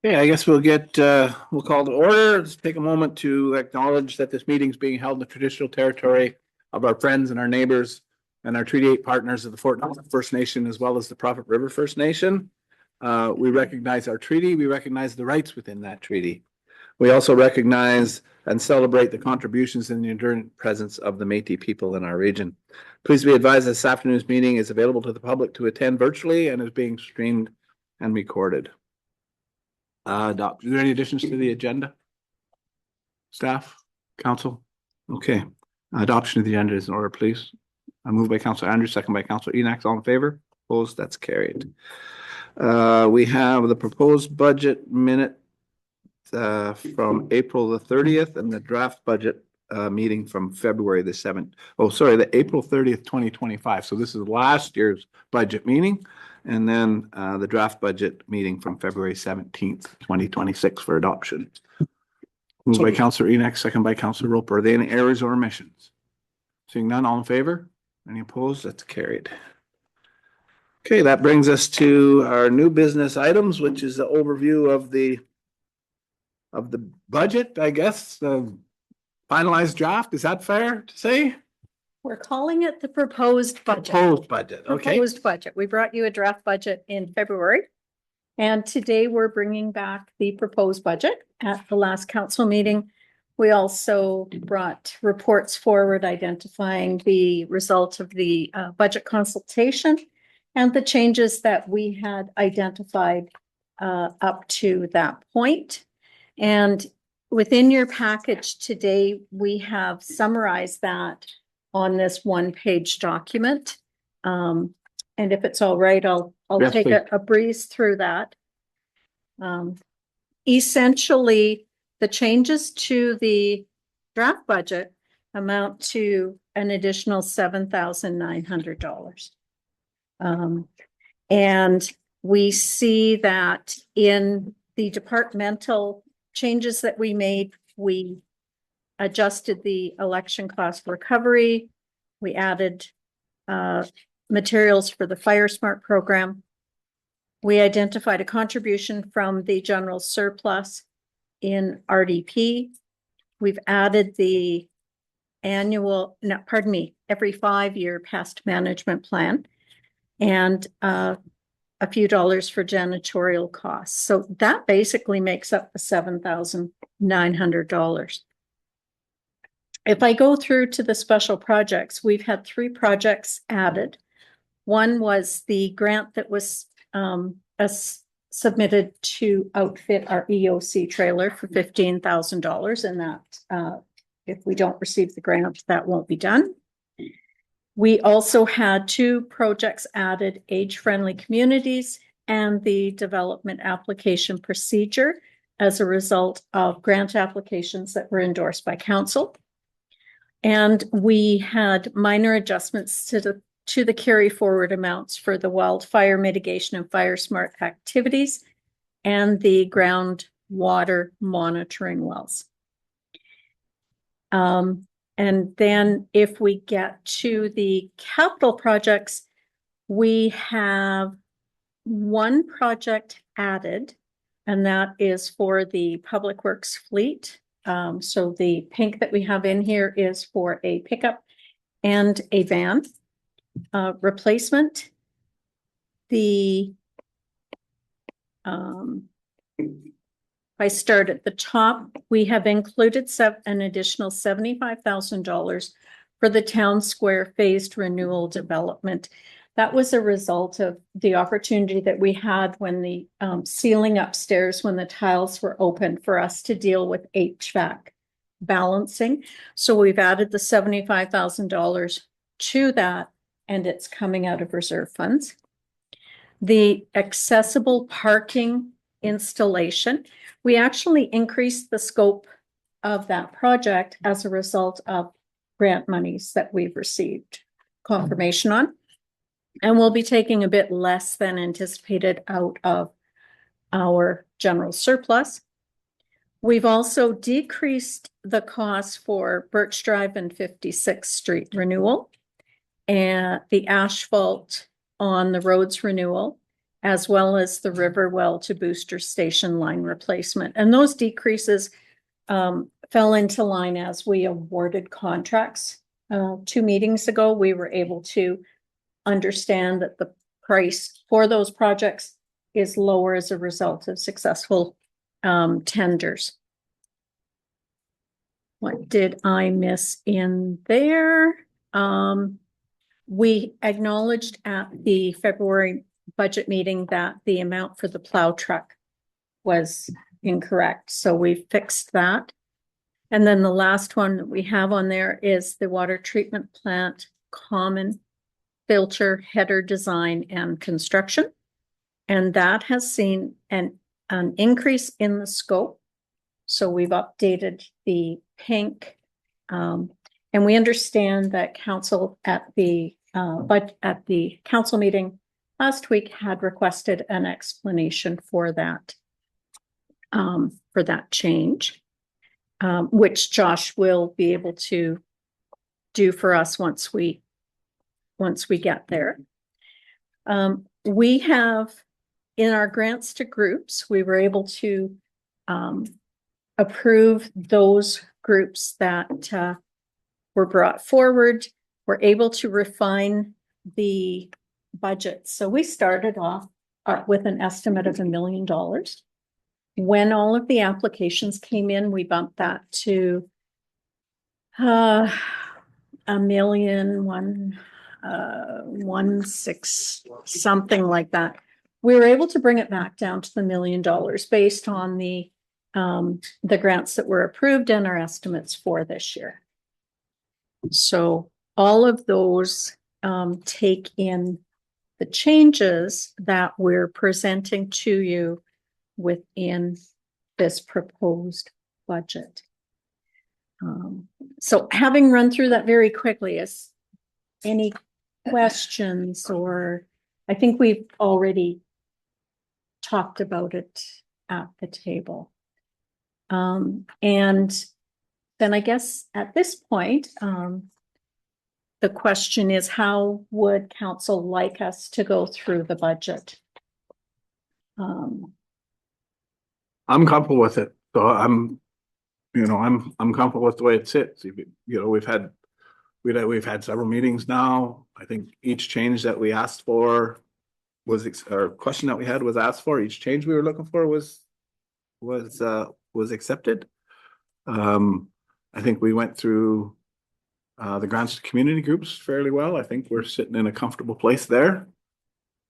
Okay, I guess we'll call to order. Let's take a moment to acknowledge that this meeting is being held in the traditional territory of our friends and our neighbors and our Treaty 8 partners of the Fort Knox First Nation, as well as the Prophet River First Nation. We recognize our treaty. We recognize the rights within that treaty. We also recognize and celebrate the contributions and the enduring presence of the Métis people in our region. Please be advised this afternoon's meeting is available to the public to attend virtually and is being streamed and recorded. Are there any additions to the agenda? Staff, council? Okay. Adoption of the agenda is in order, please. Moved by Councilor Andrews, second by Councilor Enoch. All in favor? Opposed? That's carried. We have the proposed budget minute from April the 30th and the draft budget meeting from February the 7th. Oh, sorry, the April 30th, 2025. So this is last year's budget meeting. And then the draft budget meeting from February 17th, 2026 for adoption. Moved by Councilor Enoch, second by Councilor Roper. Are there any errors or omissions? Seeing none, all in favor? Any opposed? That's carried. Okay, that brings us to our new business items, which is the overview of the budget, I guess, the finalized draft. Is that fair to say? We're calling it the proposed budget. Proposed budget, okay. Proposed budget. We brought you a draft budget in February. And today we're bringing back the proposed budget. At the last council meeting, we also brought reports forward identifying the result of the budget consultation and the changes that we had identified up to that point. And within your package today, we have summarized that on this one-page document. And if it's all right, I'll Yes, take a breeze through that. Essentially, the changes to the draft budget amount to an additional $7,900. And we see that in the departmental changes that we made, we adjusted the election cost recovery. We added materials for the Fire Smart program. We identified a contribution from the general surplus in RDP. We've added the every 5-year pest management plan and a few dollars for janitorial costs. So that basically makes up the $7,900. If I go through to the special projects, we've had 3 projects added. One was the grant that was submitted to outfit our EOC trailer for $15,000, and that if we don't receive the grant, that won't be done. We also had 2 projects added, age-friendly communities and the development application procedure as a result of grant applications that were endorsed by council. And we had minor adjustments to the carry forward amounts for the wildfire mitigation and Fire Smart activities and the groundwater monitoring wells. And then if we get to the capital projects, we have 1 project added, and that is for the Public Works fleet. So the pink that we have in here is for a pickup and a van replacement. If I start at the top, we have included an additional $75,000 for the town square phased renewal development. That was a result of the opportunity that we had when the ceiling upstairs, when the tiles were open, for us to deal with HVAC balancing. So we've added the $75,000 to that, and it's coming out of reserve funds. The accessible parking installation, we actually increased the scope of that project as a result of grant monies that we've received confirmation on. And we'll be taking a bit less than anticipated out of our general surplus. We've also decreased the cost for Birch Drive and 56th Street renewal and the asphalt on the roads renewal as well as the Riverwell to Booster Station line replacement. And those decreases fell into line as we awarded contracts. 2 meetings ago, we were able to understand that the price for those projects is lower as a result of successful tenders. What did I miss in there? We acknowledged at the February budget meeting that the amount for the plow truck was incorrect, so we fixed that. And then the last one that we have on there is the water treatment plant common filter header design and construction. And that has seen an increase in the scope. So we've updated the pink. And we understand that council at the council meeting last week had requested an explanation for that change, which Josh will be able to do for us once we get there. We have, in our grants to groups, we were able to approve those groups that were brought forward. We're able to refine the budget. So we started off with an estimate of $1 million. When all of the applications came in, we bumped that to $1,116,000, something like that. We were able to bring it back down to the $1 million based on the grants that were approved and our estimates for this year. So all of those take in the changes that we're presenting to you within this proposed budget. So having run through that very quickly, is any questions? Or I think we've already talked about it at the table. And then I guess at this point, the question is, how would council like us to go through the budget? I'm comfortable with it. So I'm comfortable with the way it sits. We've had several meetings now. I think each change that we asked for or question that we had was asked for. Each change we were looking for was accepted. I think we went through the grants to community groups fairly well. I think we're sitting in a comfortable place there.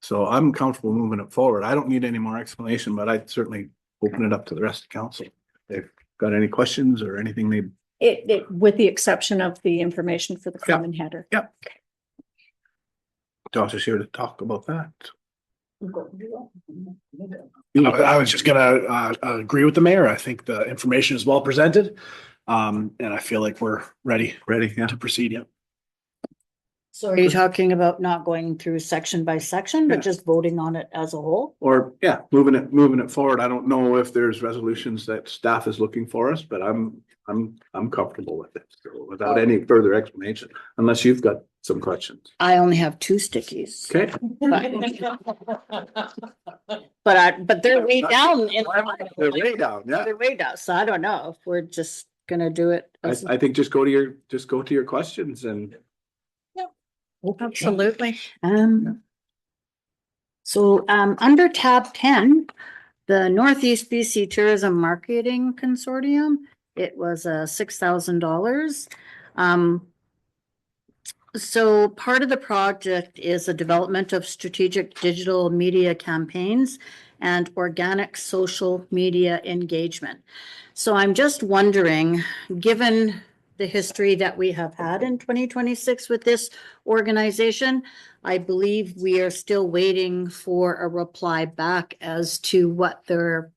So I'm comfortable moving it forward. I don't need any more explanation, but I'd certainly open it up to the rest of council. If they've got any questions or anything they... with the exception of the information for the common header. Yep. Okay. Josh is here to talk about that. I was just gonna agree with the mayor. I think the information is well presented. And I feel like we're ready to proceed. Yeah. So are you talking about not going through section by section, but just voting on it as a whole? Or moving it forward. I don't know if there's resolutions that staff is looking for us, but I'm comfortable with it. So without any further explanation, unless you've got some questions. I only have 2 stickies. Okay. But they're way down. They're way down. Yeah. They're way down. So I don't know if we're just gonna do it. I think just go to your questions and. Absolutely. So under tab 10, the Northeast BC Tourism Marketing Consortium, it was $6,000. So part of the project is the development of strategic digital media campaigns and organic social media engagement. So I'm just wondering, given the history that we have had in 2026 with this organization, I believe we are still waiting for a reply back as to what their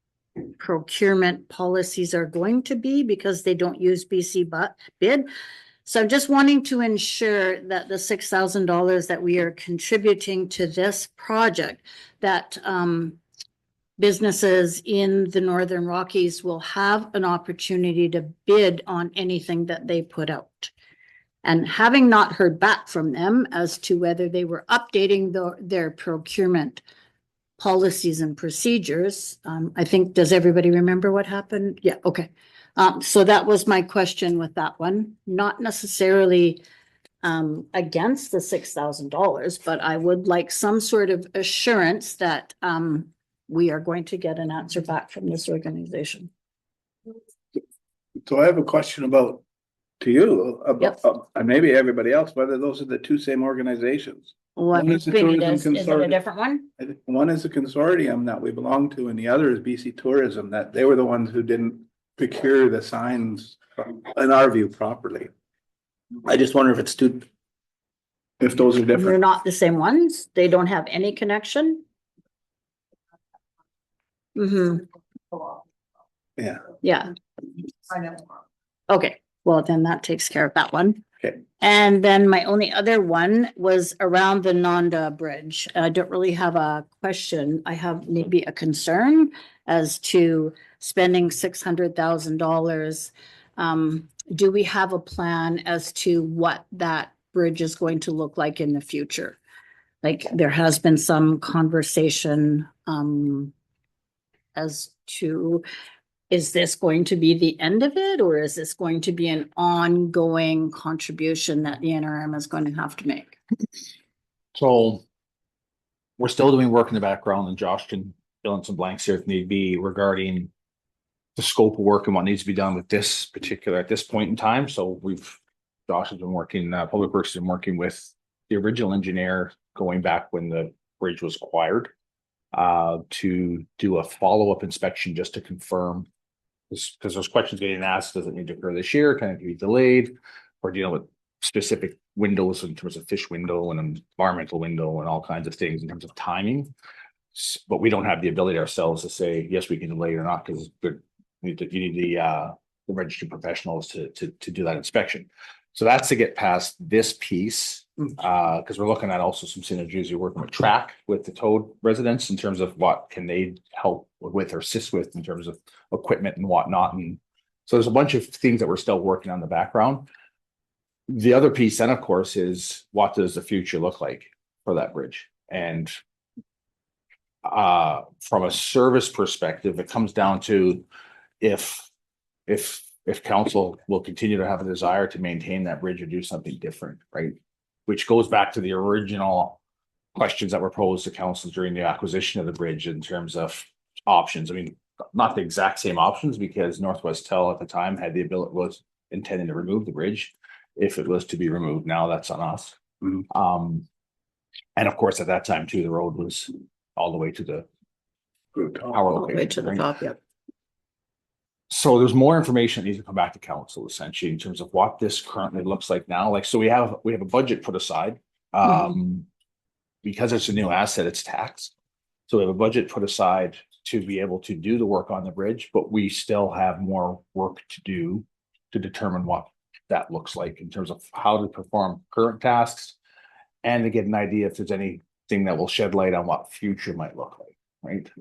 procurement policies are going to be, because they don't use BC bid. So I'm just wanting to ensure that the $6,000 that we are contributing to this project, that businesses in the Northern Rockies will have an opportunity to bid on anything that they put out. And having not heard back from them as to whether they were updating their procurement policies and procedures. I think, does everybody remember what happened? Yeah, okay. So that was my question with that one, not necessarily against the $6,000, but I would like some sort of assurance that we are going to get an answer back from this organization. So I have a question about, to you, Yep. and maybe everybody else, whether those are the two same organizations. What One is the opinion tourism is it a consortium. different one? I think one is a consortium that we belong to and the other is BC Tourism, that they were the ones who didn't procure the signs, in our view, properly. I just wonder if it's two, if those are They're different. not the same ones? They don't have any connection? Mm-hmm, Yeah. yeah. Okay, well, then that takes care of that one. Okay. And then my only other one was around the Nanda Bridge. I don't really have a question. I have maybe a concern as to spending $600,000. Do we have a plan as to what that bridge is going to look like in the future? Like, there has been some conversation as to, is this going to be the end of it, or is this going to be an ongoing contribution that the NRM is going to have to make? So we're still doing work in the background, and Josh can fill in some blanks here if need be regarding the scope of work and what needs to be done with this particular at this point in time. So Josh has been working, Public Works has been working with the original engineer going back when the bridge was acquired to do a follow-up inspection just to confirm, because there's questions getting asked, does it need to occur this year? Can it be delayed? Or dealing with specific windows in terms of fish window and environmental window and all kinds of things in terms of timing. But we don't have the ability ourselves to say, yes, we can delay it or not, because you need the registered professionals to do that inspection. So that's to get past this piece, because we're looking at also some synergies. You're working with TRAC, with the Toad residents, in terms of what can they help with or assist with in terms of equipment and whatnot. And so there's a bunch of things that we're still working on in the background. The other piece then, of course, is what does the future look like for that bridge? And from a service perspective, it comes down to if council will continue to have a desire to maintain that bridge or do something different, right? Which goes back to the original questions that were posed to council during the acquisition of the bridge in terms of options. I mean, not the exact same options, because Northwest Tel at the time had the ability, was intending to remove the bridge if it was to be removed. Now that's on us. Mhm. And of course, at that time too, the road was all the way to the power All the way location, to the right? top, yep. So there's more information that needs to come back to council essentially in terms of what this currently looks like now. Like, so we have a budget put aside. Because it's a new asset, it's taxed. So we have a budget put aside to be able to do the work on the bridge, but we still have more work to do to determine what that looks like in terms of how to perform current tasks and to get an idea if there's anything that will shed light on what future might look like, right?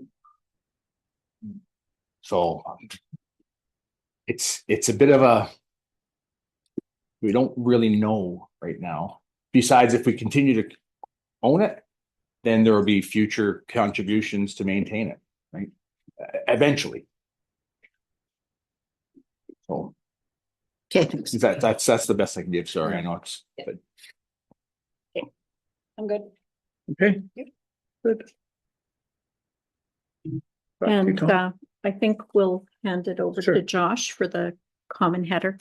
So it's a bit of a, we don't really know right now. Besides, if we continue to own it, then there will be future contributions to maintain it, right? Eventually. So Okay, thanks. that's the best I can give. Sorry, I know it's, but I'm good. Okay. Good. Back to you, And Tom. I think we'll hand it over Sure. to Josh for the common header.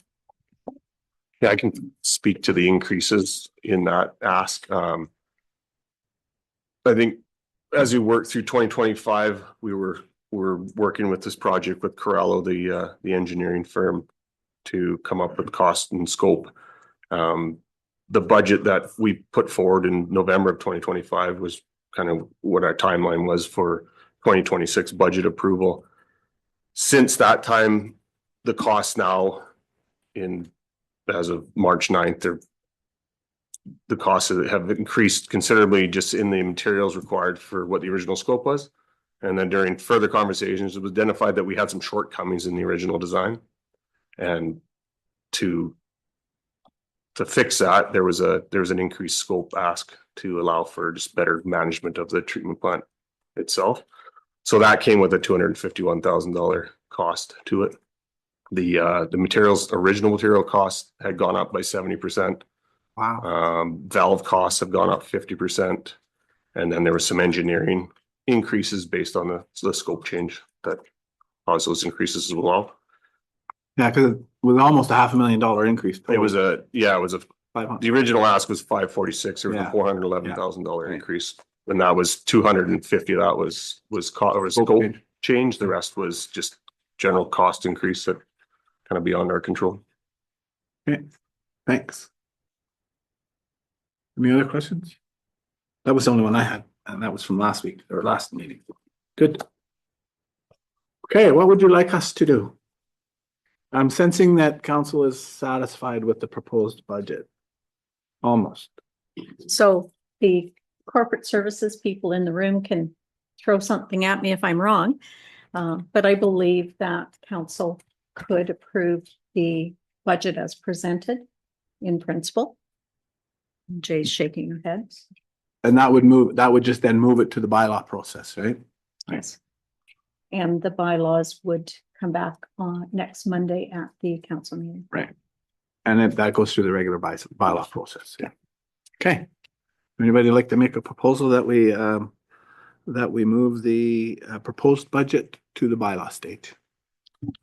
Yeah, I can speak to the increases in that ask. I think as we work through 2025, we're working with this project with Corello, the engineering firm, to come up with cost and scope. The budget that we put forward in November of 2025 was kind of what our timeline was for 2026 budget approval. Since that time, the costs now as of March 9th, the costs have increased considerably just in the materials required for what the original scope was. And then during further conversations, it was identified that we had some shortcomings in the original design. And to fix that, there was an increased scope ask to allow for just better management of the treatment plant. itself. So that came with a $251,000 cost to it. The materials, original material cost had gone up by 70%. Wow. Valve costs have gone up 50%. And then there was some engineering increases based on the scope change that caused those increases as well. Yeah, because it was almost a $500,000 increase. It was a 500. the original ask was 546. There was Yeah. a $411,000 Right. increase. And that was 250. That was Scope scope change. change. The rest was just general cost increase that kind of beyond our control. Okay, thanks. Any other questions? That was the only one I had, and that was from last week or last meeting. Good. Okay, what would you like us to do? I'm sensing that council is satisfied with the proposed budget. Almost. So the corporate services people in the room can throw something at me if I'm wrong. But I believe that council could approve the budget as presented in principle. Jay's shaking her head. And that would just then move it to the bylaw process, right? Yes. And the bylaws would come back on next Monday at the council meeting. Right. And if that goes through the regular bylaw process, yeah. Okay. Anybody like to make a proposal that we move the proposed budget to the bylaw stage?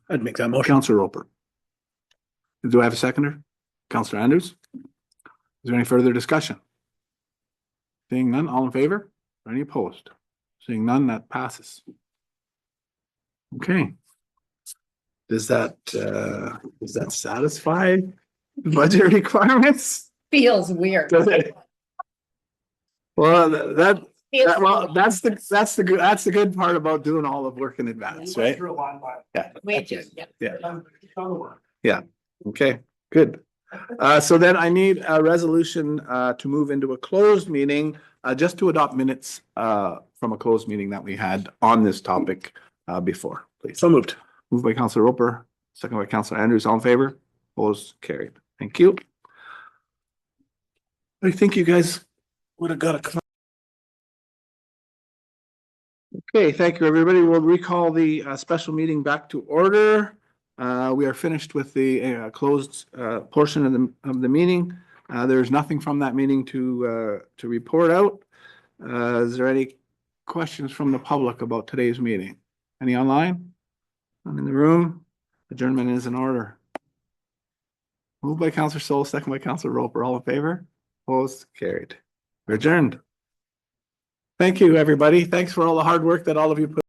I'd make that motion. Councillor Roper. Do I have a seconder? Councillor Andrews? Is there any further discussion? Seeing none, all in favor? Or any opposed? Seeing none, that passes. Okay. Does that satisfy budget requirements? Feels weird. Does it? Well, that's the good part about doing all the work in advance, right? Yeah. Yeah, okay, good. So then I need a resolution to move into a closed meeting, just to adopt minutes from a closed meeting that we had on this topic before, please. So moved. Moved by Councillor Roper, second by Councillor Andrews, all in favor? Opposed, carried. Thank you. I think you guys would have got a. Okay, thank you, everybody. We'll recall the special meeting back to order. We are finished with the closed portion of the meeting. There's nothing from that meeting to report out. Is there any questions from the public about today's meeting? Any online? None in the room? Adjournment is in order. Moved by Councillor Sol, second by Councillor Roper. All in favor? Opposed? Carried. We're adjourned. Thank you, everybody. Thanks for all the hard work that all of you put